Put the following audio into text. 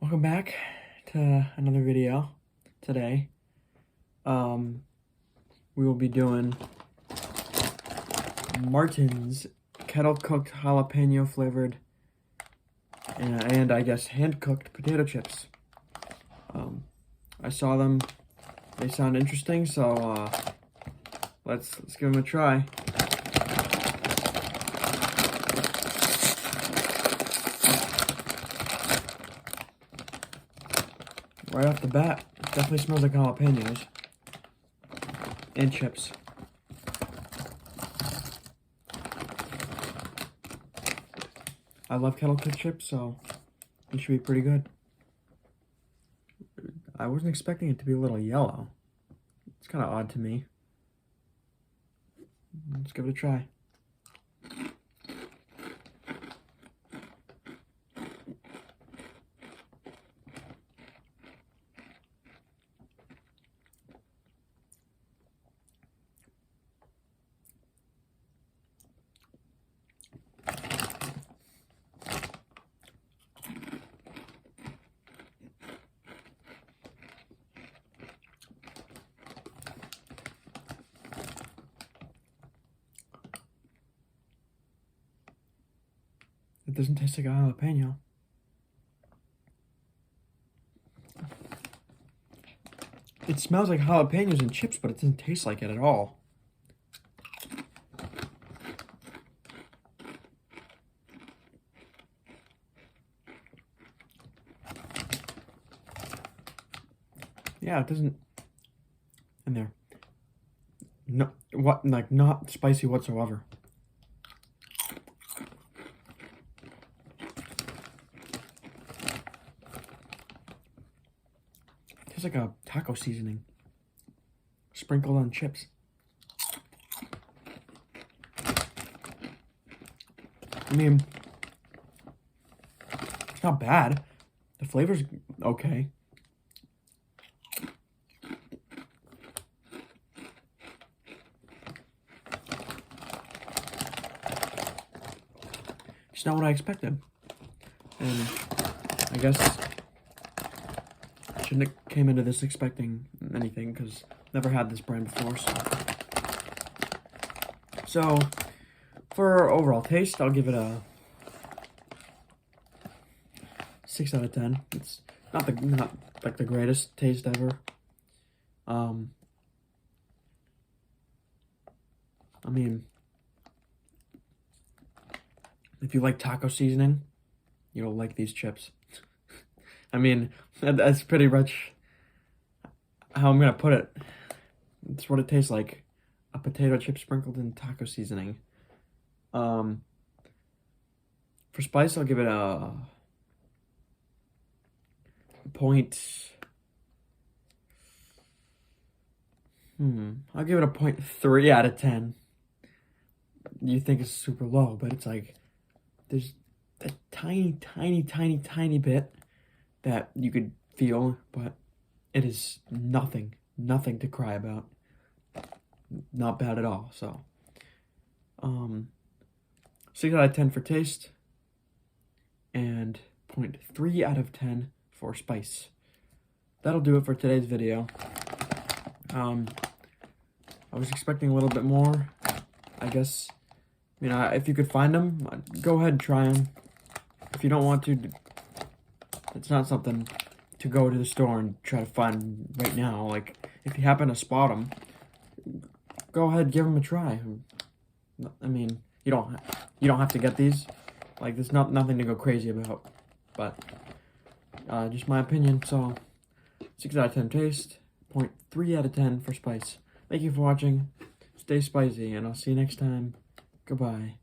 Welcome back to another video today. We will be doing Martin's kettle cooked jalapeno flavored and I guess hand cooked potato chips. I saw them, they sound interesting, so let's give them a try. Right off the bat, it definitely smells like jalapenos and chips. I love kettle cooked chips, so it should be pretty good. I wasn't expecting it to be a little yellow. It's kind of odd to me. Let's give it a try. It doesn't taste like a jalapeno. It smells like jalapenos and chips, but it doesn't taste like it at all. Yeah, it doesn't. In there. No, what? Like, not spicy whatsoever. Tastes like a taco seasoning sprinkled on chips. I mean, it's not bad. The flavor's okay. It's not what I expected. And I guess I shouldn't have came into this expecting anything because never had this brand before. So for overall taste, I'll give it a 6 out of 10. It's not like the greatest taste ever. I mean, if you like taco seasoning, you'll like these chips. I mean, that's pretty much how I'm gonna put it. It's what it tastes like. A potato chip sprinkled in taco seasoning. For spice, I'll give it a I'll give it a 0.3 out of 10. You think it's super low, but it's like there's a tiny bit that you could feel, but it is nothing to cry about. Not bad at all. So 6 out of 10 for taste and 0.3 out of 10 for spice. That'll do it for today's video. I was expecting a little bit more. I guess, you know, if you could find them, go ahead and try them. If you don't want to, it's not something to go to the store and try to find right now. Like, if you happen to spot them, go ahead, give them a try. I mean, you don't have to get these. Like, there's nothing to go crazy about. But just my opinion. So 6 out of 10 taste, 0.3 out of 10 for spice. Thank you for watching. Stay spicy, and I'll see you next time. Goodbye.